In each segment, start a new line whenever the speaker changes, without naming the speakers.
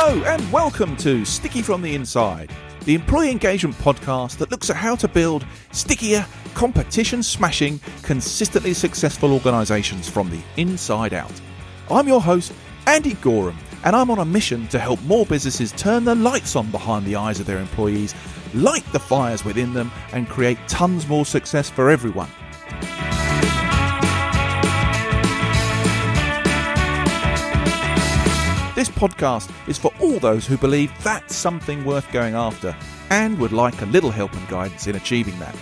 Hello and welcome to Sticky from the Inside, the employee engagement podcast that looks at how to build stickier, competition-smashing, consistently successful organisations from the inside out. I'm your host, Andy Goram, and I'm on a mission to help more businesses turn the lights on behind the eyes of their employees, light the fires within them, and create tons more success for everyone. This podcast is for all those who believe that's something worth going after and would like a little help and guidance in achieving that.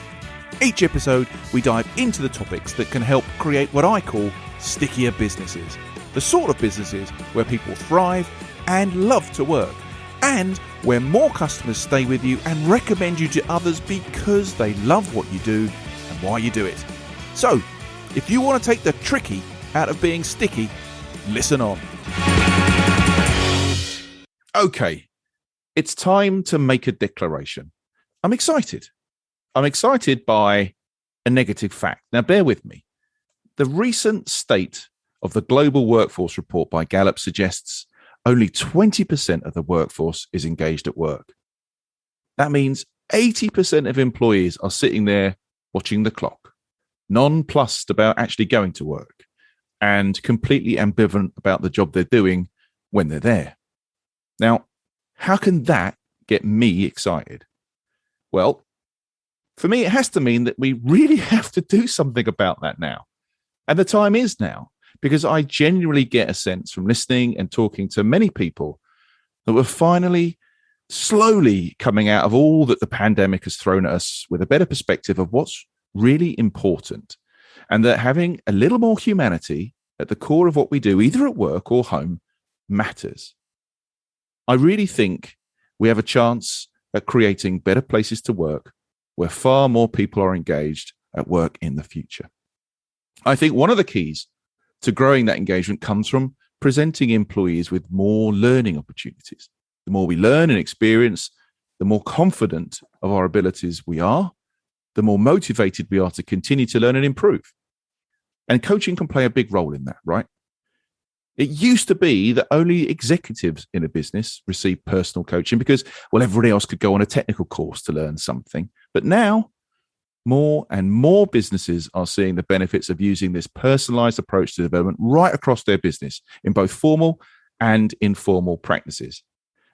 Each episode, we dive into the topics that can help create what I call stickier businesses. The sort of businesses where people thrive and love to work, and where more customers stay with you and recommend you to others because they love what you do and why you do it. So, if you want to take the tricky out of being sticky, listen on. Okay, it's time to make a declaration. I'm excited. I'm excited by a negative fact. Now, bear with me. The recent state of the global workforce report by Gallup suggests only 20% of the workforce is engaged at work. That means 80% of employees are sitting there watching the clock, nonplussed about actually going to work, and completely ambivalent about the job they're doing when they're there. Now, how can that get me excited? Well, for me, it has to mean that we really have to do something about that now. And the time is now, because I genuinely get a sense from listening and talking to many people that we're finally slowly coming out of all that the pandemic has thrown at us with a better perspective of what's really important, and that having a little more humanity at the core of what we do, either at work or home, matters. I really think we have a chance at creating better places to work where far more people are engaged at work in the future. I think one of the keys to growing that engagement comes from presenting employees with more learning opportunities. The more we learn and experience, the more confident of our abilities we are, the more motivated we are to continue to learn and improve. And coaching can play a big role in that, right? It used to be that only executives in a business received personal coaching because, well, everybody else could go on a technical course to learn something. But now, more and more businesses are seeing the benefits of using this personalized approach to development right across their business in both formal and informal practices.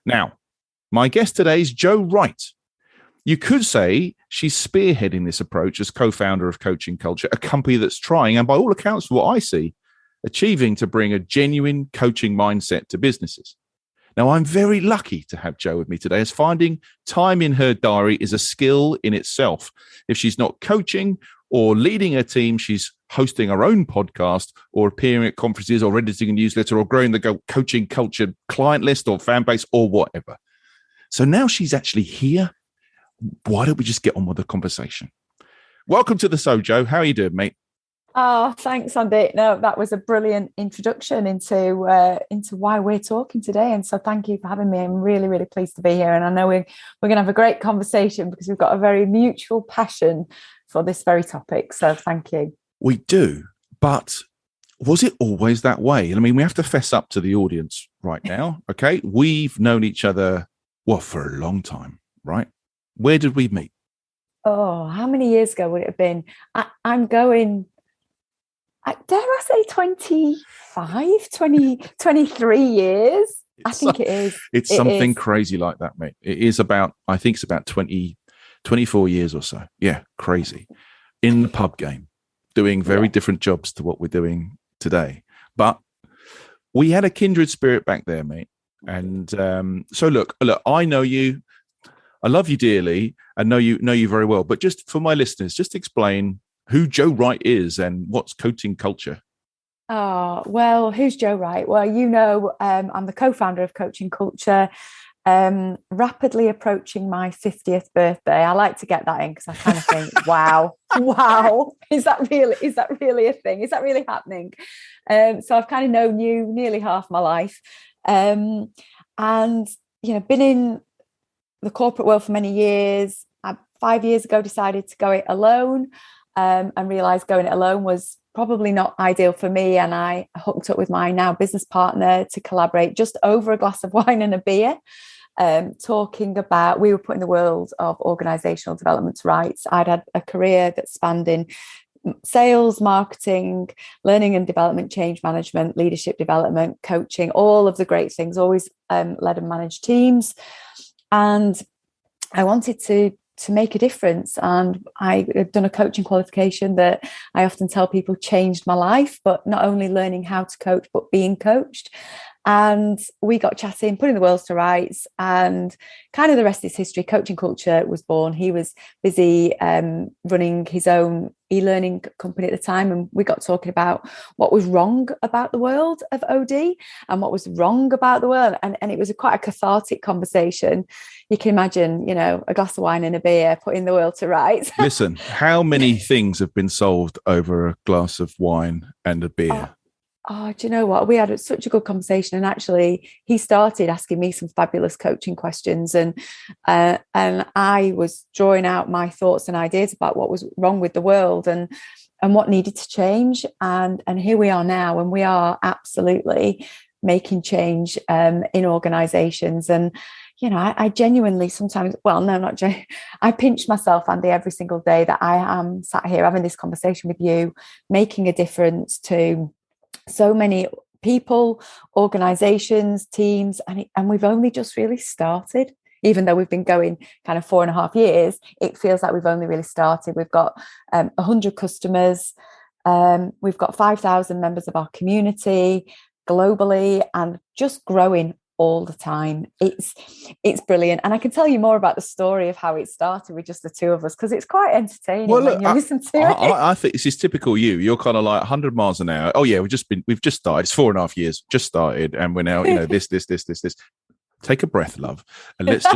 Now, my guest today is Jo Wright. You could say she's spearheading this approach as co-founder of Coaching Culture, a company that's trying, and by all accounts, from what I see, achieving to bring a genuine coaching mindset to businesses. Now, I'm very lucky to have Jo with me today, as finding time in her diary is a skill in itself. If she's not coaching or leading a team, she's hosting her own podcast or appearing at conferences or editing a newsletter or growing the Coaching Culture client list or fan base or whatever. So now she's actually here. Why don't we just get on with the conversation? Welcome to the show, Jo. How are you doing, mate?
Oh, thanks, Andy. No, that was a brilliant introduction into why we're talking today. And so thank you for having me. I'm really, really pleased to be here. And I know we're going to have a great conversation because we've got a very mutual passion for this very topic. So thank you.
We do. But was it always that way? I mean, we have to fess up to the audience right now. Okay. We've known each other, well, for a long time, right? Where did we meet?
Oh, how many years ago would it have been? I'm going... dare I say 25, 20, 23 years? I think it is.
It's something crazy like that, mate. It is about, I think it's about 20, 24 years or so. Yeah, crazy. In the pub game, doing very different jobs to what we're doing today. But we had a kindred spirit back there, mate. And so look, I know you. I love you dearly. I know you very well. But just for my listeners, just explain who Jo Wright is and what's Coaching Culture.
Oh, well, who's Jo Wright? Well, I'm the co-founder of Coaching Culture, rapidly approaching my 50th birthday. I like to get that in because I kind of think, wow, is that really a thing? Is that really happening? So I've kind of known you nearly half my life, and been in the corporate world for many years. I 5 years ago decided to go it alone. And realised going it alone was probably not ideal for me. And I hooked up with my now business partner to collaborate just over a glass of wine and a beer, talking about, we were putting the world of organizational development to rights. I'd had a career that spanned in sales, marketing, learning and development, change management, leadership development, coaching, all of the great things, always led and managed teams. And I wanted to make a difference. And I had done a coaching qualification that I often tell people changed my life, but not only learning how to coach, but being coached. And we got chatting, putting the world to rights, and kind of the rest is history. Coaching Culture was born. He was busy running his own e-learning company at the time, and we got talking about what was wrong about the world of OD and what was wrong about the world. And it was quite a cathartic conversation. You can imagine, a glass of wine and a beer, putting the world to rights.
Listen, how many things have been solved over a glass of wine and a beer?
Oh, do you know what? We had such a good conversation, and actually, he started asking me some fabulous coaching questions, and I was drawing out my thoughts and ideas about what was wrong with the world and what needed to change. And here we are now, and we are absolutely making change in organisations. And I genuinely sometimes, I pinch myself, Andy, every single day that I am sat here having this conversation with you, making a difference to so many people, organizations, teams, and we've only just really started. Even though we've been going kind of 4.5 years, it feels like we've only really started. We've got 100 customers. We've got 5,000 members of our community globally, and just growing all the time. It's brilliant. And I can tell you more about the story of how it started with just the two of us, because it's quite entertaining when you listen to it.
I think this is typical you. You're kind of like 100 miles an hour. Oh yeah, we've just started. It's 4.5 years, just started, and we're now, this. Take a breath, love. And let's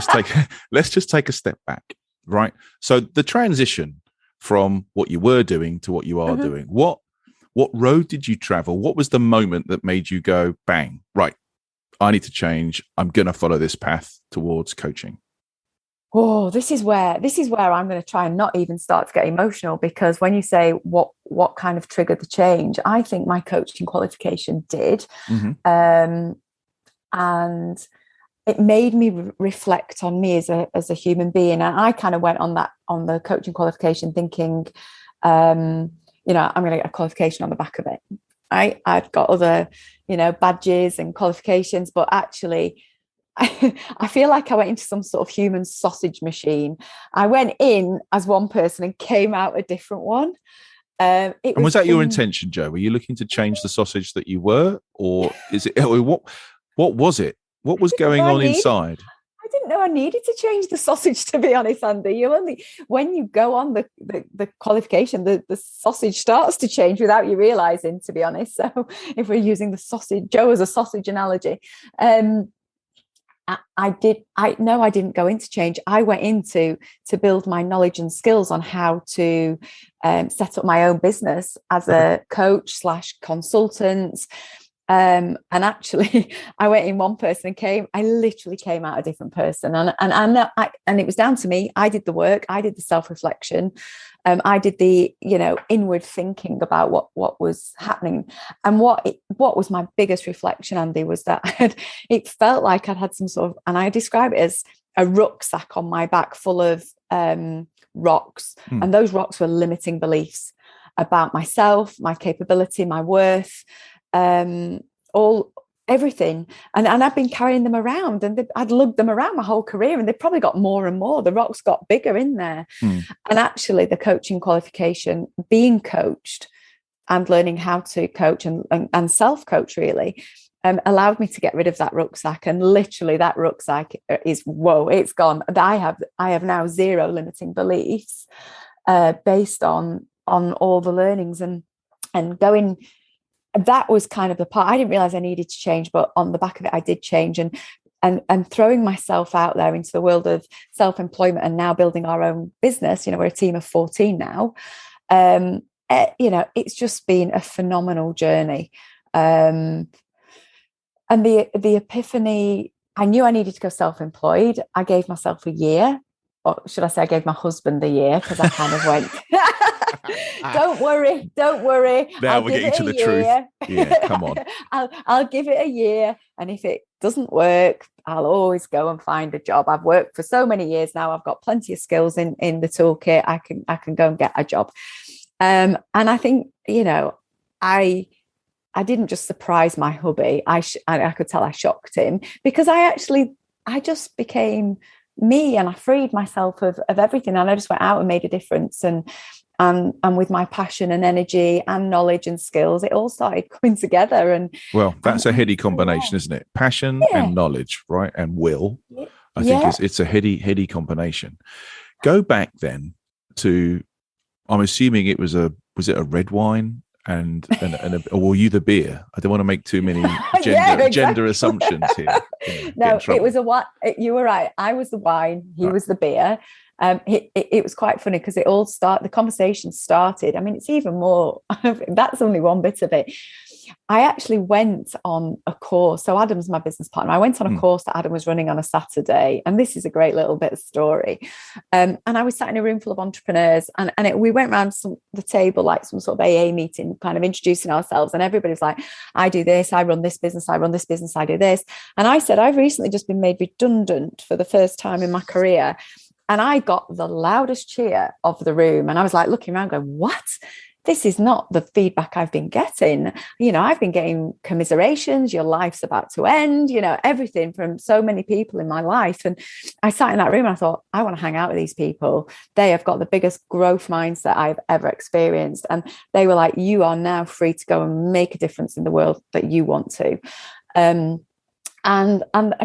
just take a step back. Right. So the transition from what you were doing to what you are doing, what road did you travel? What was the moment that made you go, bang, right, I need to change. I'm going to follow this path towards coaching?
Oh, this is where I'm going to try and not even start to get emotional, because when you say what kind of triggered the change, I think my coaching qualification did. And it made me reflect on me as a human being. And I kind of went on the coaching qualification thinking, I'm going to get a qualification on the back of it. I'd got other, badges and qualifications, but actually I feel like I went into some sort of human sausage machine. I went in as one person and came out a different one.
And was that your intention, Jo? Were you looking to change the sausage that you were, or is it, what was it? What was going on inside?
I didn't know I needed to change the sausage, to be honest, Andy. When you go on the qualification, the sausage starts to change without you realizing, to be honest. So if we're using the sausage, Jo as a sausage analogy, I didn't go into change. I went into to build my knowledge and skills on how to set up my own business as a coach / consultant. And actually, I went in one person and I literally came out a different person. And it was down to me. I did the work. I did the self-reflection. I did the, inward thinking about what was happening. And what was my biggest reflection, Andy, was that it felt like I'd had some sort of, and I describe it as a rucksack on my back full of rocks. And those rocks were limiting beliefs about myself, my capability, my worth, everything. And I've been carrying them around, and I'd lugged them around my whole career, and they probably got more and more. The rocks got bigger in there. And actually the coaching qualification, being coached and learning how to coach and self-coach really, allowed me to get rid of that rucksack. And literally that rucksack is, it's gone. I have now zero limiting beliefs based on all the learnings and going. That was kind of the part. I didn't realize I needed to change, but on the back of it, I did change, and throwing myself out there into the world of self-employment and now building our own business. We're a team of 14 now. It's just been a phenomenal journey. And the epiphany, I knew I needed to go self-employed. I gave myself a year, or should I say I gave my husband a year, because I kind of went, Don't worry.
Now we're getting to the truth. Yeah, come on.
I'll give it a year, and if it doesn't work, I'll always go and find a job. I've worked for so many years now. I've got plenty of skills in the toolkit. I can go and get a job. And I think, I didn't just surprise my hubby. I could tell I shocked him, because I just became me, and I freed myself of everything, and I just went out and made a difference. And with my passion and energy and knowledge and skills, it all started coming together. And
that's a heady combination, isn't it? Passion and knowledge, right? And will. I think it's a heady combination. Go back then to, I'm assuming was it a red wine? And or were you the beer? I don't want to make too many gender assumptions here.
No, it was you were right. I was the wine. He was the beer. It was quite funny, because the conversation started. I mean, it's even more. That's only one bit of it. I actually went on a course. So Adam's my business partner. I went on a course that Adam was running on a Saturday, and this is a great little bit of story. And I was sat in a room full of entrepreneurs, and we went around the table like some sort of AA meeting, kind of introducing ourselves. And everybody's like, I do this, I run this business, I do this. And I said, I've recently just been made redundant for the first time in my career. And I got the loudest cheer of the room. And I was like looking around going, what? This is not the feedback I've been getting. I've been getting commiserations. Your life's about to end, everything from so many people in my life. And I sat in that room and I thought, I want to hang out with these people. They have got the biggest growth mindset I've ever experienced. And they were like, you are now free to go and make a difference in the world that you want to. And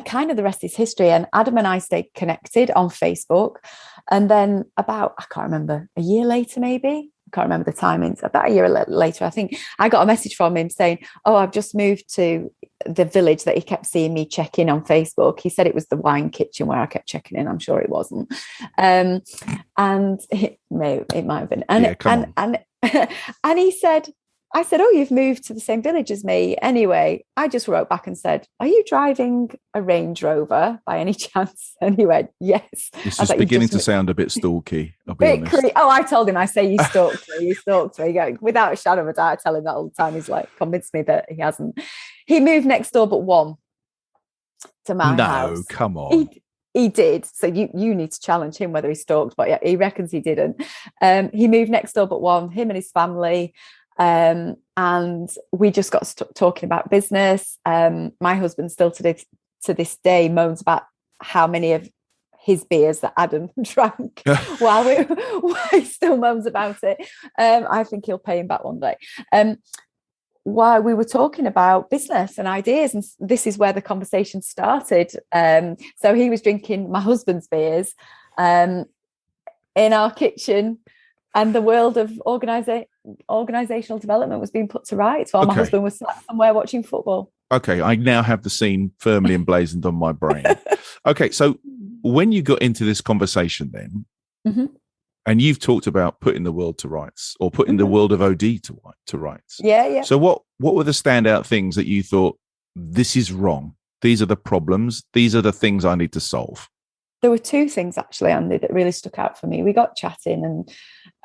kind of the rest is history. And Adam and I stayed connected on Facebook. And then I can't remember, a year later, maybe. I can't remember the timings. About a year later, I think I got a message from him saying, oh, I've just moved to the village that he kept seeing me check in on Facebook. He said it was the wine kitchen where I kept checking in. I'm sure it wasn't. And it might have been. And he said, I said, oh, you've moved to the same village as me. Anyway, I just wrote back and said, are you driving a Range Rover by any chance? And he went, yes.
This is beginning to sound a bit stalky, I'll be honest.
I told him, I say, you stalked me. Without a shadow of a doubt, I tell him that all the time. He's like, convinced me that he hasn't. He moved next door but one to my house.
No, come on.
He did. So you need to challenge him whether he stalked, but yeah, he reckons he didn't. He moved next door but one, him and his family. And we just got talking about business. My husband still to this day moans about how many of his beers that Adam drank while he still moans about it. I think he'll pay him back one day. While we were talking about business and ideas, and this is where the conversation started. So he was drinking my husband's beers in our kitchen, and the world of organizational development was being put to rights while my husband was sat somewhere watching football. Okay,
I now have the scene firmly emblazoned on my brain. Okay, so when you got into this conversation then, and you've talked about putting the world to rights, or putting the world of OD to rights.
Yeah.
So what were the standout things that you thought, this is wrong? These are the problems. These are the things I need to solve.
There were two things actually, Andy, that really stuck out for me. We got chatting,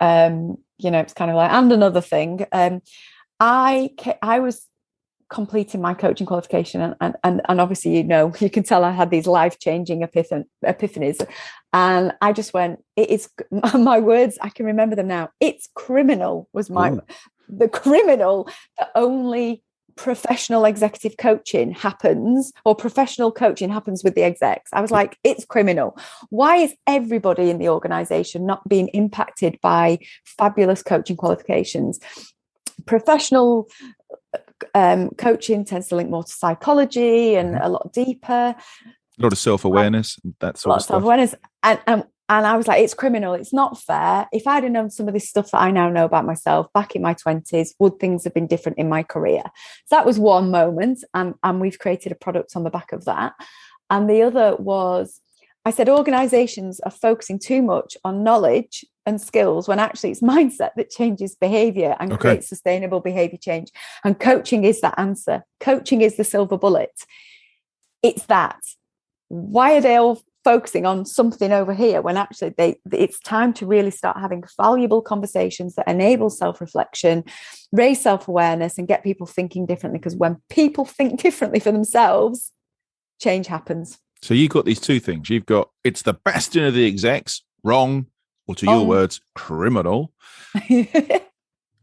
and it's kind of like, and another thing. I was completing my coaching qualification, and obviously, you can tell I had these life-changing epiphanies, and I just went, it is my words, I can remember them now. It's criminal was the criminal that only professional executive coaching happens, or professional coaching happens with the execs. I was like, it's criminal. Why is everybody in the organization not being impacted by fabulous coaching qualifications? Professional coaching tends to link more to psychology and a lot deeper.
A lot of self-awareness, that sort of stuff.
Self-awareness. And I was like, it's criminal. It's not fair. If I'd have known some of this stuff that I now know about myself back in my 20s, would things have been different in my career? So that was one moment. And we've created a product on the back of that. And the other was, I said, organizations are focusing too much on knowledge and skills when actually it's mindset that changes behavior and creates sustainable behavior change. And coaching is that answer. Coaching is the silver bullet. It's that. Why are they all focusing on something over here when actually it's time to really start having valuable conversations that enable self-reflection, raise self-awareness, and get people thinking differently. Because when people think differently for themselves, change happens.
So you've got these two things. You've got, it's the bastion of the execs, wrong, or to your words, criminal.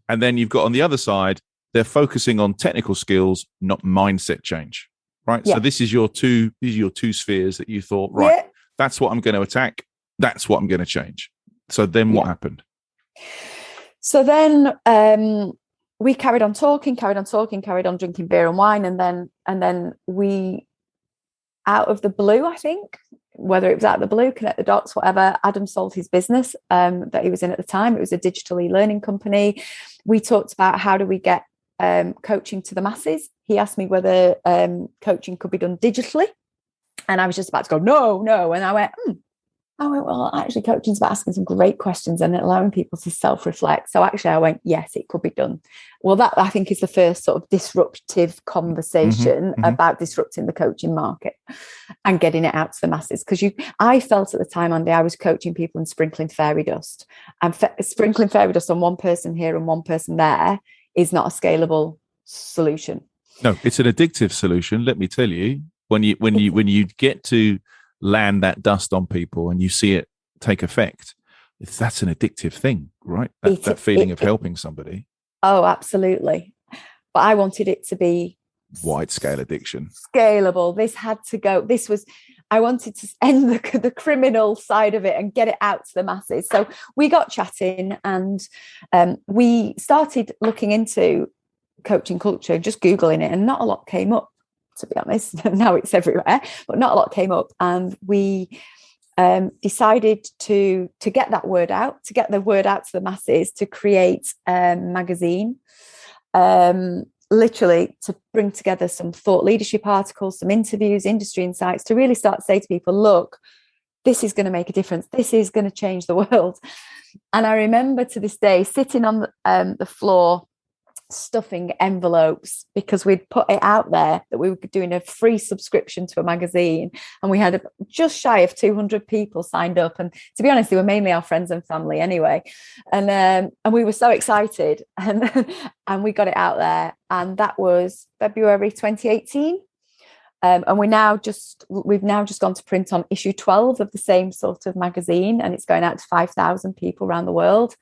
And then you've got on the other side, they're focusing on technical skills, not mindset change. Right. Yeah. So these are your two spheres that you thought, right, yeah, that's what I'm going to attack. That's what I'm going to change. So then what happened?
So then we carried on talking, carried on drinking beer and wine. And then we, out of the blue, I think, whether it was out of the blue, connect the dots, whatever, Adam sold his business that he was in at the time. It was a digital e-learning company. We talked about how do we get coaching to the masses. He asked me whether coaching could be done digitally. And I was just about to go, no. And I went, well, actually, coaching is about asking some great questions and allowing people to self-reflect. So actually, I went, yes, it could be done. Well, that I think is the first sort of disruptive conversation about disrupting the coaching market and getting it out to the masses. Because I felt at the time, Andy, I was coaching people and sprinkling fairy dust. And sprinkling fairy dust on one person here and one person there is not a scalable solution.
No, it's an addictive solution. Let me tell you, when you get to land that dust on people and you see it take effect, that's an addictive thing, right? That feeling of helping somebody.
Oh, absolutely. But I wanted it to be
wide scale addiction,
scalable. This had to go. I wanted to end the criminal side of it and get it out to the masses. So we got chatting and we started looking into coaching culture, just Googling it, and not a lot came up, to be honest. Now it's everywhere, but not a lot came up. And we decided to get that word out, to get the word out to the masses, to create a magazine, literally to bring together some thought leadership articles, some interviews, industry insights, to really start to say to people, look, this is going to make a difference. This is going to change the world. And I remember to this day sitting on the floor, stuffing envelopes, because we'd put it out there that we were doing a free subscription to a magazine, and we had just shy of 200 people signed up, and to be honest, they were mainly our friends and family anyway, and we were so excited, and we got it out there, and that was February 2018, and we've now just gone to print on issue 12 of the same sort of magazine, and it's going out to 5,000 people around the world.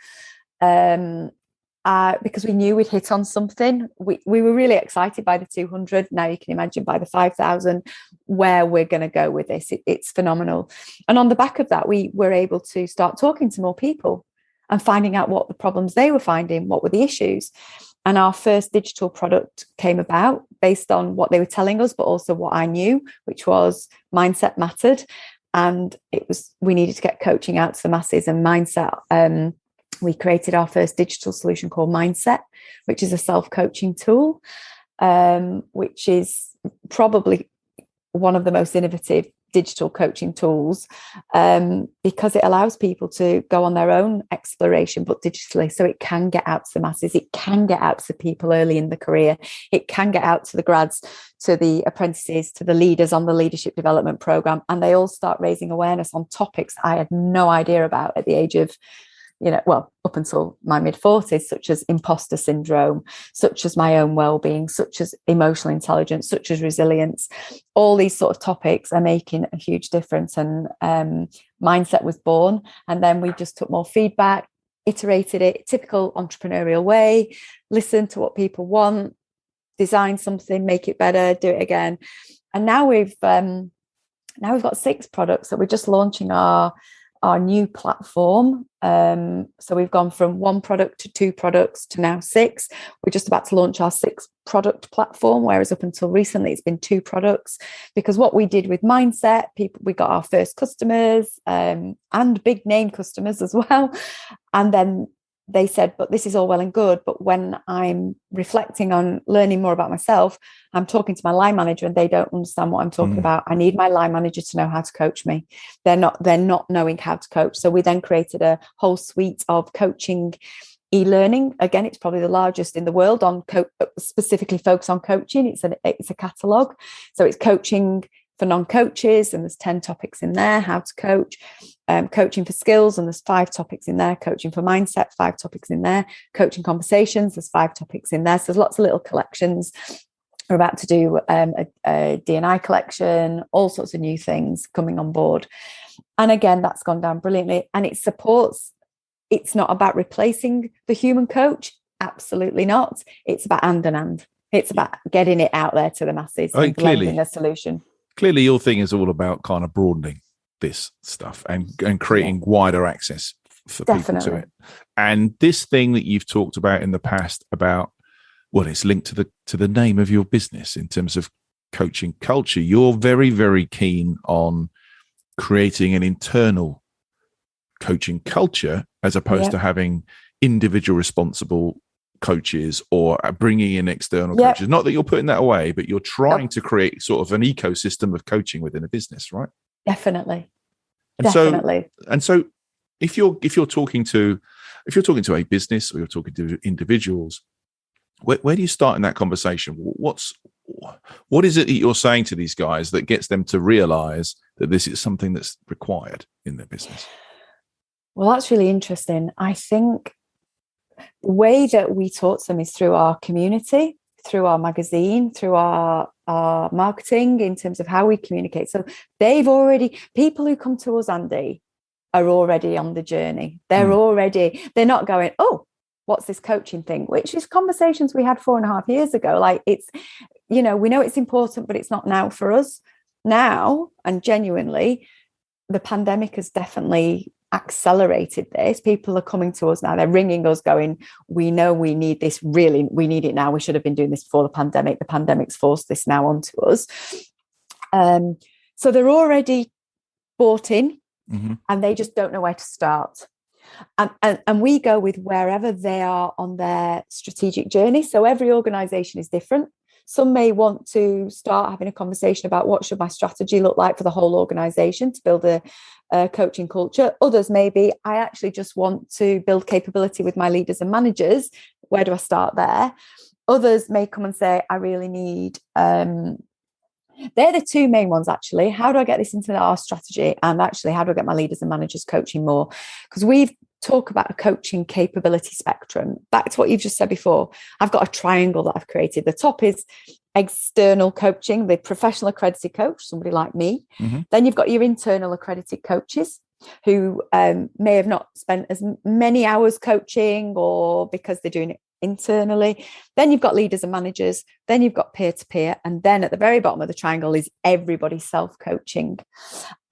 Because we knew we'd hit on something. We were really excited by the 200. Now you can imagine by the 5,000 where we're going to go with this. It's phenomenal. And on the back of that, we were able to start talking to more people and finding out what the problems they were finding, what were the issues. And our first digital product came about based on what they were telling us, but also what I knew, which was mindset mattered. And we needed to get coaching out to the masses and mindset. We created our first digital solution called Mindset, which is a self-coaching tool, which is probably one of the most innovative digital coaching tools, because it allows people to go on their own exploration, but digitally. So it can get out to the masses. It can get out to the people early in the career. It can get out to the grads, to the apprentices, to the leaders on the leadership development program. And they all start raising awareness on topics I had no idea about at the age of, up until my mid-40s, such as imposter syndrome, such as my own well-being, such as emotional intelligence, such as resilience. All these sort of topics are making a huge difference. And Mindset was born. And then we just took more feedback, iterated it, typical entrepreneurial way, listen to what people want, design something, make it better, do it again. And now we've got 6 products that we're just launching our new platform. So we've gone from 1 product to 2 products to now 6. We're just about to launch our 6th product platform, whereas up until recently it's been 2 products. Because what we did with Mindset, we got our first customers and big name customers as well. And then they said, but this is all well and good, but when I'm reflecting on learning more about myself, I'm talking to my line manager and they don't understand what I'm talking about. I need my line manager to know how to coach me. They're not knowing how to coach. So we then created a whole suite of coaching e-learning. Again, it's probably the largest in the world on specifically focused on coaching. It's a catalogue. So it's coaching for non-coaches, and there's 10 topics in there, how to coach. Coaching for skills, and there's 5 topics in there. Coaching for mindset, 5 topics in there. Coaching conversations, there's 5 topics in there. So there's lots of little collections. We're about to do a D&I collection, all sorts of new things coming on board. And again, that's gone down brilliantly. And it supports, it's not about replacing the human coach. Absolutely not. It's about and. It's about getting it out there to the masses and blending a solution.
Clearly, your thing is all about kind of broadening this stuff and creating wider access for people to it. And this thing that you've talked about in the past about, well, it's linked to the name of your business in terms of coaching culture. You're very, very keen on creating an internal coaching culture as opposed to having individual responsible coaches or bringing in external coaches. Not that you're putting that away, but you're trying to create sort of an ecosystem of coaching within a business, right?
Definitely.
So if you're talking to a business or you're talking to individuals, where do you start in that conversation? What is it that you're saying to these guys that gets them to realize that this is something that's required in their business?
Well, that's really interesting. I think the way that we talk to them is through our community, through our magazine, through our marketing, in terms of how we communicate. So people who come to us, Andy, are already on the journey. They're not going, oh, what's this coaching thing? Which is conversations we had 4.5 years ago. Like, it's, we know it's important, but it's not now for us. Now, and genuinely, the pandemic has definitely accelerated this. People are coming to us now. They're ringing us going, we know we need this, really, we need it now. We should have been doing this before the pandemic. The pandemic's forced this now onto us. So they're already bought in, and they just don't know where to start. And we go with wherever they are on their strategic journey. So every organization is different. Some may want to start having a conversation about what should my strategy look like for the whole organization to build a coaching culture. Others maybe, I actually just want to build capability with my leaders and managers. Where do I start there? Others may come and say, I really need, they're the 2 main ones actually. How do I get this into our strategy? And actually, how do I get my leaders and managers coaching more? Because we've talk about a coaching capability spectrum. Back to what you've just said before, I've got a triangle that I've created. The top is external coaching, the professional accredited coach, somebody like me. Then you've got your internal accredited coaches who may have not spent as many hours coaching, or because they're doing it internally. Then you've got leaders and managers. Then you've got peer-to-peer. And then at the very bottom of the triangle is everybody self-coaching.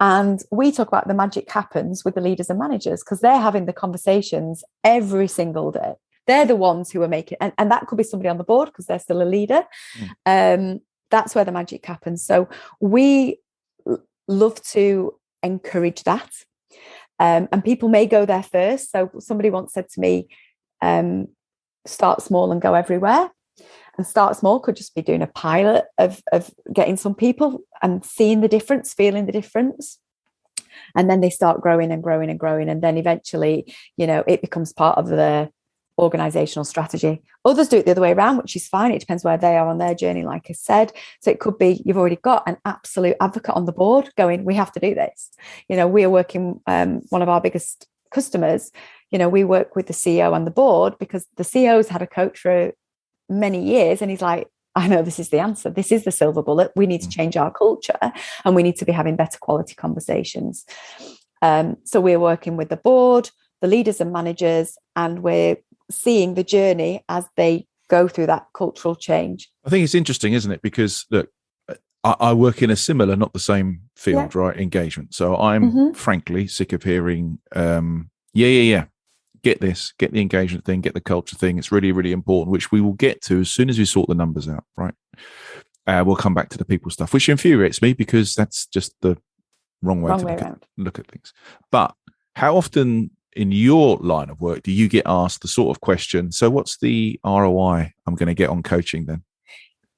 And we talk about the magic happens with the leaders and managers because they're having the conversations every single day. They're the ones who are making, and that could be somebody on the board because they're still a leader. That's where the magic happens. So we love to encourage that. And people may go there first. So somebody once said to me, start small and go everywhere. And start small could just be doing a pilot of getting some people and seeing the difference, feeling the difference. And then they start growing and growing and growing. And then eventually, it becomes part of the organizational strategy. Others do it the other way around, which is fine. It depends where they are on their journey, like I said. So it could be you've already got an absolute advocate on the board going, we have to do this. We are working, one of our biggest customers, we work with the CEO and the board because the CEO's had a coach for many years. And he's like, I know this is the answer. This is the silver bullet. We need to change our culture and we need to be having better quality conversations. So we're working with the board, the leaders and managers, and we're seeing the journey as they go through that cultural change. I
think it's interesting, isn't it? Because look, I work in a similar, not the same field, right? Engagement. So I'm frankly sick of hearing, get this, get the engagement thing, get the culture thing. It's really, really important, which we will get to as soon as we sort the numbers out, right? We'll come back to the people stuff, which infuriates me because that's just the wrong way to look at things. But how often in your line of work do you get asked the sort of question, so what's the ROI I'm going to get on coaching then?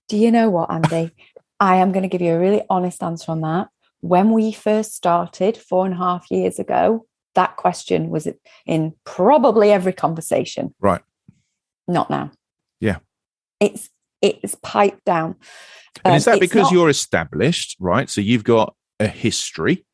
Do you know what, Andy? I am going to give you a really honest answer on that. When we first started 4.5 years ago, that question was in probably every conversation.
Right.
Not now.
Yeah.
It's it's piped down.
And is that because you're established, right? So you've got a history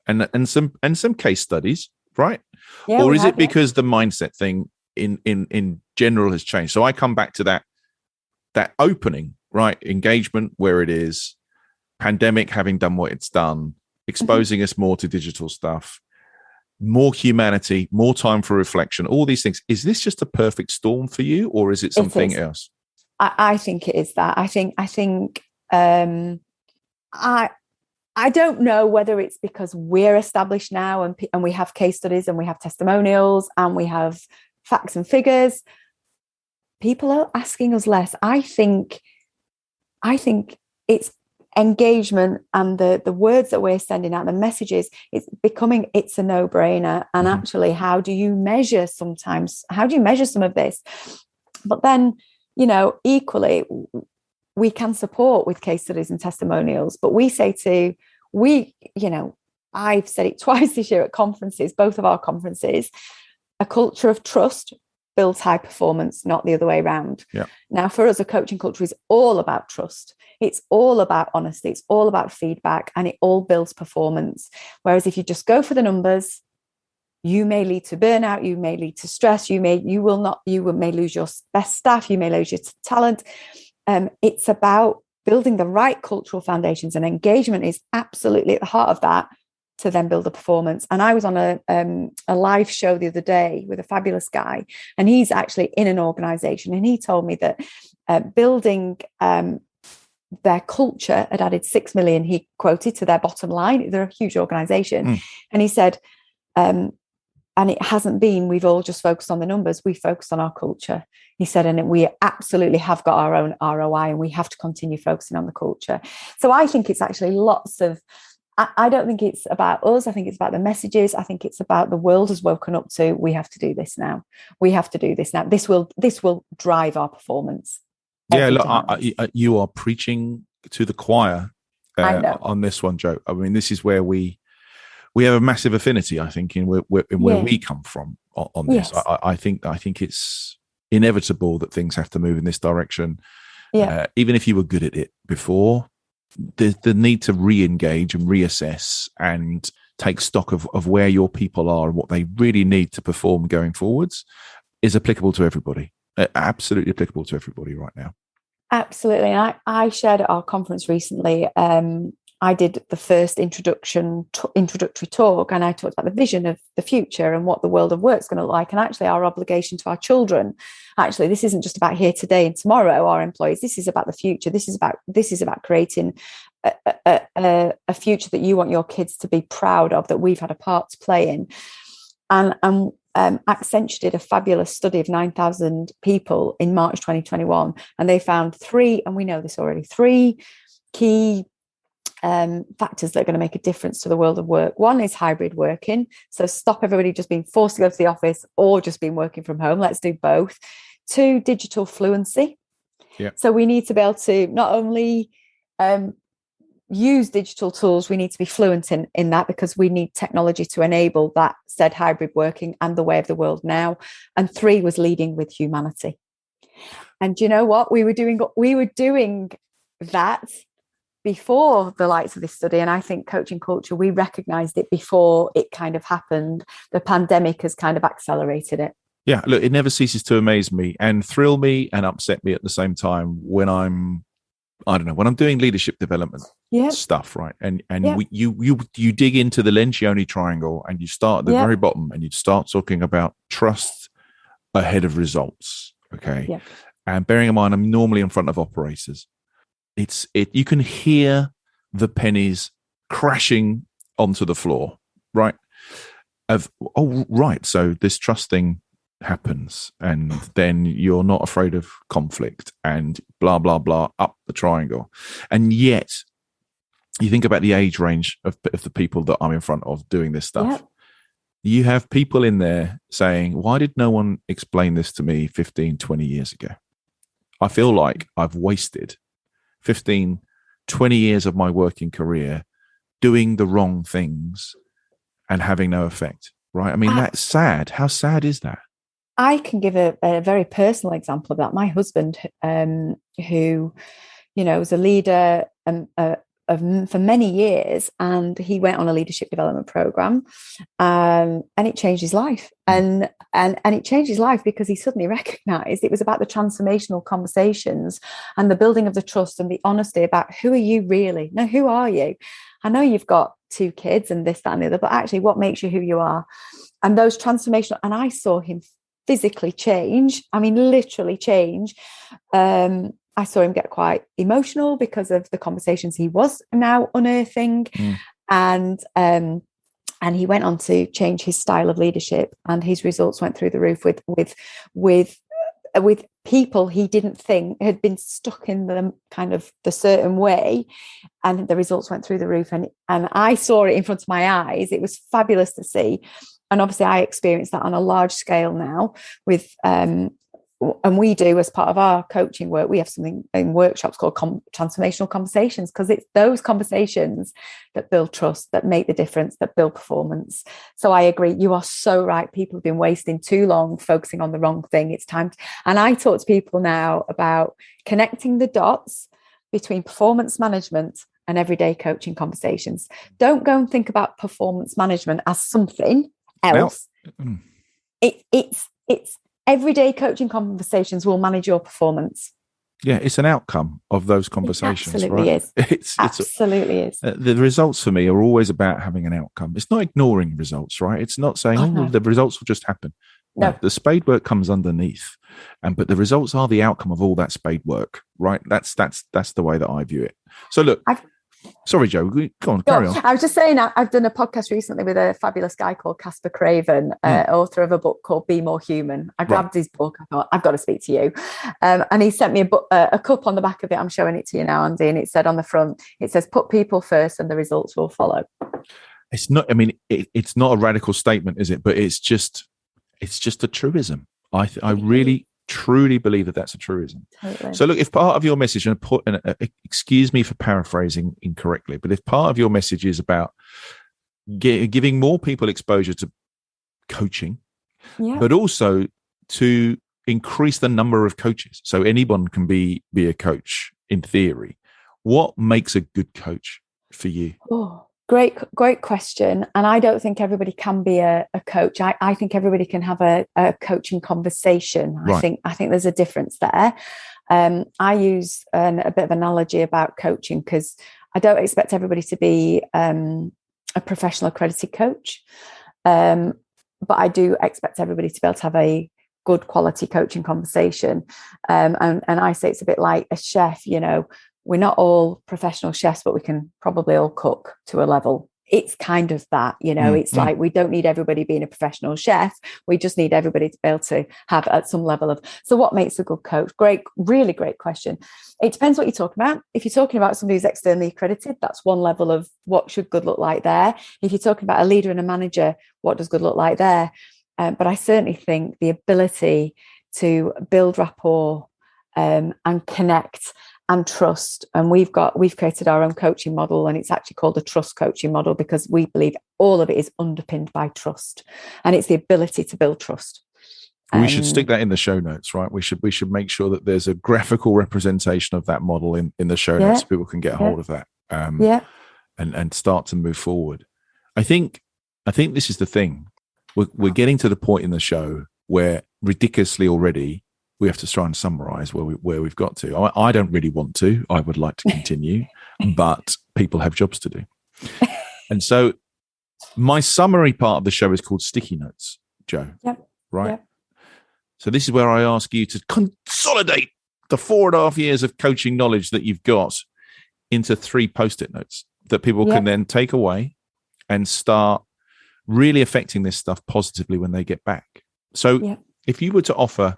and some case studies, right?
Yeah,
or is it because the mindset thing in general has changed? So I come back to that opening, right? Engagement where it is, pandemic having done what it's done, exposing us more to digital stuff, more humanity, more time for reflection, all these things. Is this just a perfect storm for you, or is it something else?
I think it is that. I think I don't know whether it's because we're established now and we have case studies and we have testimonials and we have facts and figures. People are asking us less. I think it's engagement and the words that we're sending out, the messages, it's a no-brainer. And actually, how do you measure some of this? But then, equally, we can support with case studies and testimonials, but we say I've said it twice this year at conferences, both of our conferences, a culture of trust builds high performance, not the other way around.
Yeah.
Now, for us, a coaching culture is all about trust. It's all about honesty. It's all about feedback, and it all builds performance. Whereas if you just go for the numbers, you may lead to burnout. You may lead to stress. You may lose your best staff. You may lose your talent. It's about building the right cultural foundations, and engagement is absolutely at the heart of that to then build a performance. And I was on a live show the other day with a fabulous guy, and he's actually in an organization, and he told me that building their culture had added 6 million, he quoted, to their bottom line. They're a huge organization. And he said, and it hasn't been, we've all just focused on the numbers. We focused on our culture. He said, and we absolutely have got our own ROI, and we have to continue focusing on the culture. So I think it's actually lots of, I don't think it's about us. I think it's about the messages. I think it's about the world has woken up to, we have to do this now. We have to do this now. This will drive our performance.
Yeah, look, you are preaching to the choir on this one, Jo. I mean, this is where we have a massive affinity, I think, in where we come from on this. Yes. I think it's inevitable that things have to move in this direction. Yeah. Even if you were good at it before, the need to re-engage and reassess and take stock of where your people are and what they really need to perform going forwards is applicable to everybody. Absolutely applicable to everybody right now. Absolutely. And I shared at our conference recently, I did the first introductory talk, and I talked about the vision of the future and what the world of work is going to look like, and actually our obligation to our children. Actually, this isn't just about here today and tomorrow, our employees. This is about the future. This is about creating a future that you want your kids to be proud of, that we've had a part to play in. And Accenture did a fabulous study of 9,000 people in March 2021, and they found three key factors that are going to make a difference to the world of work. One is hybrid working. So stop everybody just being forced to go to the office or just being working from home. Let's do both. 2, digital fluency. Yeah. So we need to be able to not only use digital tools, we need to be fluent in that, because we need technology to enable that said hybrid working and the way of the world now. And 3 was leading with humanity. And you know what? We were doing that before the likes of this study. And I think coaching culture, we recognized it before it kind of happened. The pandemic has kind of accelerated it. Yeah, look, it never ceases to amaze me and thrill me and upset me at the same time when I'm doing leadership development stuff, right? And you dig into the Lencioni triangle, and you start at the very bottom, and you start talking about trust ahead of results. Okay. Yeah. And bearing in mind, I'm normally in front of operators. You can hear the pennies crashing onto the floor, right? So this trust thing happens, and then you're not afraid of conflict and blah blah blah up the triangle. And yet you think about the age range of the people that I'm in front of doing this stuff. You have people in there saying, why did no one explain this to me 15, 20 years ago? I feel like I've wasted 15, 20 years of my working career doing the wrong things and having no effect, right? I mean, that's sad. How sad is that?
I can give a very personal example of that. My husband, who, was a leader for many years, and he went on a leadership development program, and it changed his life. And it changed his life because he suddenly recognized it was about the transformational conversations and the building of the trust and the honesty about who are you really? No, who are you? I know you've got 2 kids and this, that, and the other, but actually what makes you who you are? And those transformational, and I saw him physically change. I mean, literally change. I saw him get quite emotional because of the conversations he was now unearthing. And he went on to change his style of leadership, and his results went through the roof with people he didn't think had been stuck in the kind of the certain way, and the results went through the roof. And I saw it in front of my eyes. It was fabulous to see. And obviously I experienced that on a large scale now with, and we do, as part of our coaching work, we have something in workshops called transformational conversations, because it's those conversations that build trust, that make the difference, that build performance. So I agree. You are so right. People have been wasting too long focusing on the wrong thing. It's time and I talk to people now about connecting the dots between performance management and everyday coaching conversations. Don't go and think about performance management as something else. No. It's everyday coaching conversations will manage your performance.
Yeah, it's an outcome of those conversations.
It absolutely
right?
is. Absolutely is.
The results for me are always about having an outcome. It's not ignoring results, right? It's not saying, no. The results will just happen. No, the spade work comes underneath, but the results are the outcome of all that spade work, right? That's the way that I view it. So look, sorry, Jo, go on, carry on.
I was just saying, I've done a podcast recently with a fabulous guy called Casper Craven, author of a book called Be More Human. I grabbed his book. I thought, I've got to speak to you. And he sent me a cup on the back of it. I'm showing it to you now, Andy. And it said on the front, it says, put people first and the results will follow.
It's not, I mean, it's not a radical statement, is it? But it's just a truism. I really truly believe that that's a truism. Totally. So look, if part of your message, and excuse me for paraphrasing incorrectly, but if part of your message is about giving more people exposure to coaching, but also to increase the number of coaches, so anyone can be a coach in theory, what makes a good coach for you?
Great question. And I don't think everybody can be a coach. I think everybody can have a coaching conversation. Right. I think there's a difference there. I use a bit of analogy about coaching because I don't expect everybody to be a professional accredited coach. But I do expect everybody to be able to have a good quality coaching conversation. And I say it's a bit like a chef, we're not all professional chefs, but we can probably all cook to a level. It's kind of that, it's like we don't need everybody being a professional chef. We just need everybody to be able to have at some level of, so what makes a good coach? Really great question. It depends what you're talking about. If you're talking about somebody who's externally accredited, that's one level of what should good look like there. If you're talking about a leader and a manager, what does good look like there? But I certainly think the ability to build rapport and connect and trust. And we've created our own coaching model, and it's actually called a trust coaching model because we believe all of it is underpinned by trust, and it's the ability to build trust.
We should stick that in the show notes, right? We should make sure that there's a graphical representation of that model in the show notes so people can get hold of that and start to move forward. I think this is the thing. We're getting to the point in the show where ridiculously already we have to try and summarize where we've got to. I don't really want to. I would like to continue, but people have jobs to do. And so my summary part of the show is called Sticky Notes, Jo. Yep. Right? Yep. So this is where I ask you to consolidate the 4.5 years of coaching knowledge that you've got into 3 Post-it notes that people can then take away and start really affecting this stuff positively when they get back. So if you were to offer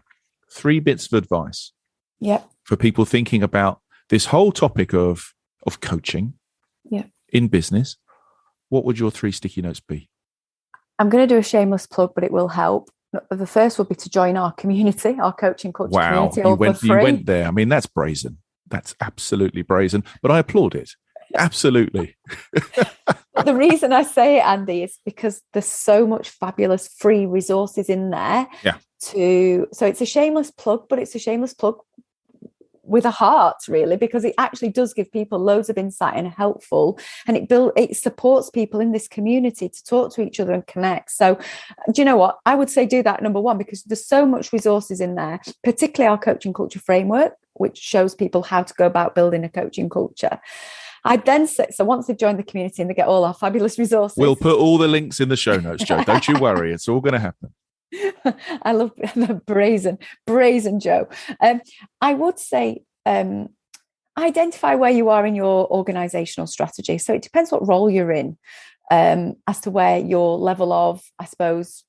3 bits of advice for people thinking about this whole topic of coaching in business, what would your 3 sticky notes be?
I'm going to do a shameless plug, but it will help. The first would be to join our community, our coaching culture community.
You went there. I mean, that's brazen. That's absolutely brazen, but I applaud it. Absolutely.
The reason I say it, Andy, is because there's so much fabulous free resources in there so it's a shameless plug, but it's a shameless plug with a heart, really, because it actually does give people loads of insight and helpful, and it supports people in this community to talk to each other and connect. So do you know what, I would say do that, number one, because there's so much resources in there, particularly our coaching culture framework, which shows people how to go about building a coaching culture. I'd then say, so once they've joined the community and they get all our fabulous resources,
we'll put all the links in the show notes, Jo. Don't you worry, it's all going to happen.
I love the brazen Jo. I would say identify where you are in your organizational strategy. So it depends what role you're in, as to where your level of, I suppose,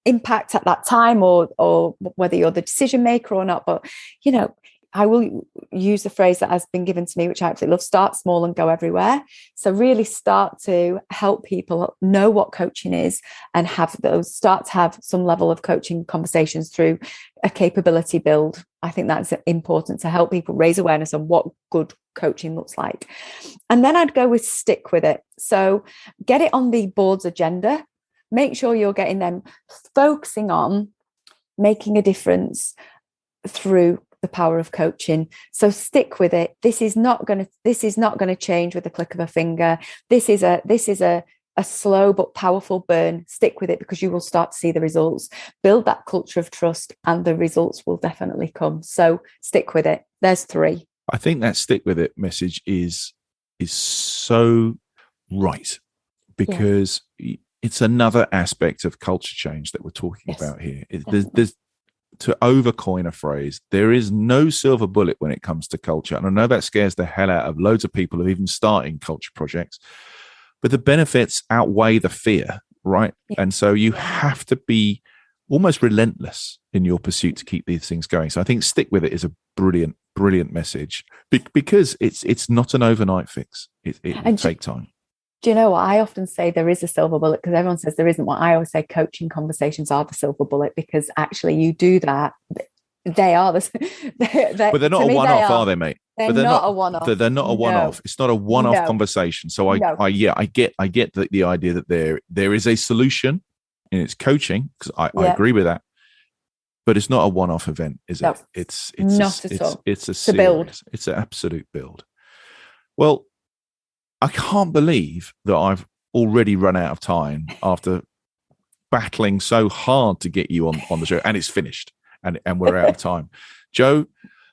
impact at that time, or whether you're the decision maker or not. But, you know, I will use the phrase that has been given to me, which I absolutely love: start small and go everywhere. So really start to help people know what coaching is and start to have some level of coaching conversations through a capability build. I think that's important to help people raise awareness on what good coaching looks like. And then I'd go with stick with it. So get it on the board's agenda. Make sure you're getting them focusing on making a difference through the power of coaching. So stick with it. This is not going to change with the click of a finger. This is a slow but powerful burn. Stick with it, because you will start to see the results. Build that culture of trust and the results will definitely come. So stick with it. There's 3.
I think that stick with it message is so right, because it's another aspect of culture change that we're talking about here. There's to overcoin a phrase, there is no silver bullet when it comes to culture. And I know that scares the hell out of loads of people who are even starting culture projects, but the benefits outweigh the fear, right? Yeah. And so you have to be almost relentless in your pursuit to keep these things going. So I think stick with it is a brilliant message, because it's not an overnight fix. It will take time.
Do you know what? I often say there is a silver bullet, because everyone says there isn't one. I always say coaching conversations are the silver bullet, because actually you do that. They are but
they're not a one-off, are they, mate?
They're not a one-off.
They're not a one-off. It's not a one-off conversation. So I get the idea that there is a solution in its coaching, because I agree with that. But it's not a one-off event, is it? It's
not at all.
It's a series. Build. It's an absolute build. Well, I can't believe that I've already run out of time after battling so hard to get you on the show, and it's finished, and we're out of time. Jo,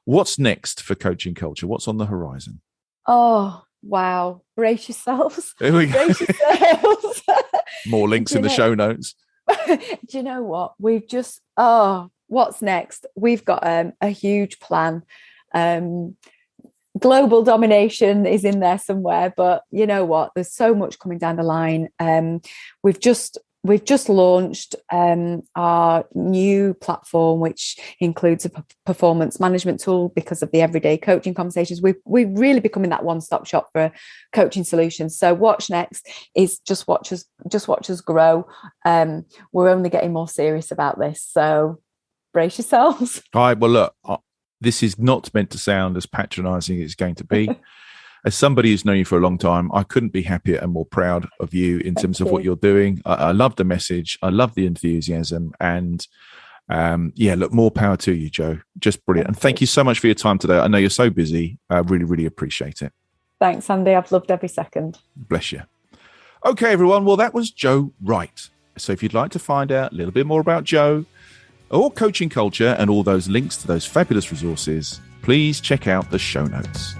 what's next for coaching culture? What's on the horizon?
Oh, wow. Brace yourselves.
Here we go.
Brace yourselves.
More links in the show notes.
Do you know what? What's next? We've got a huge plan. Global domination is in there somewhere, but you know what? There's so much coming down the line. We've just launched our new platform, which includes a performance management tool because of the everyday coaching conversations. We're really becoming that one-stop shop for coaching solutions. So what's next is just watch us grow. We're only getting more serious about this, so brace yourselves.
All right. Well, look. This is not meant to sound as patronizing as it's going to be. As somebody who's known you for a long time, I couldn't be happier and more proud of you in terms of what you're doing. I love the message. I love the enthusiasm. And look, more power to you, Jo. Just brilliant. And thank you so much for your time today. I know you're so busy. I really, really appreciate it.
Thanks, Andy. I've loved every second.
Bless you. Okay, everyone. Well, that was Jo Wright. So if you'd like to find out a little bit more about Jo, or coaching culture, and all those links to those fabulous resources, please check out the show notes.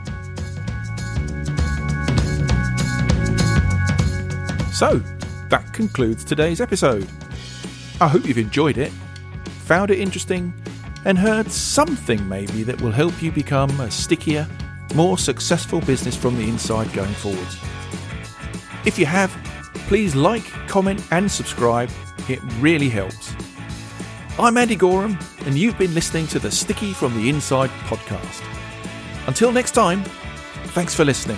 So, that concludes today's episode. I hope you've enjoyed it, found it interesting, and heard something maybe that will help you become a stickier, more successful business from the inside going forward. If you have, please like, comment, and subscribe. It really helps. I'm Andy Goram, and you've been listening to the Sticky from the Inside podcast. Until next time, thanks for listening.